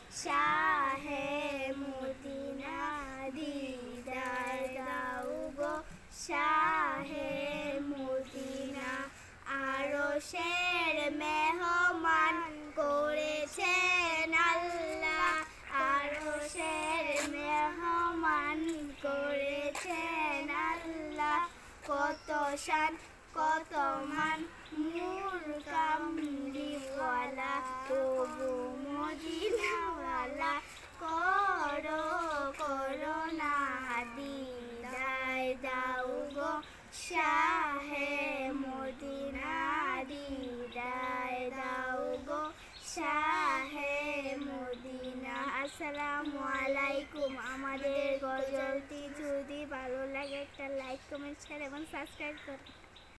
শাহে Medina দিদার দাও গো শাহে Medina. আরশের মেহমান করেছেন আল্লাহ, আরশের মেহমান করেছেন আল্লাহ। কত শান কত মান নূর কামলিওয়ালা, তবু মদিনাওয়ালা করো করোনা দিদার দাও গো শাহে মদিনা দিদার দাও গো শাহে মদিনা। আসসালামু আলাইকুম। আমাদের গজলটি যদি ভালো লাগে একটা লাইক, কমেন্ট, শেয়ার এবং সাবস্ক্রাইব করুন।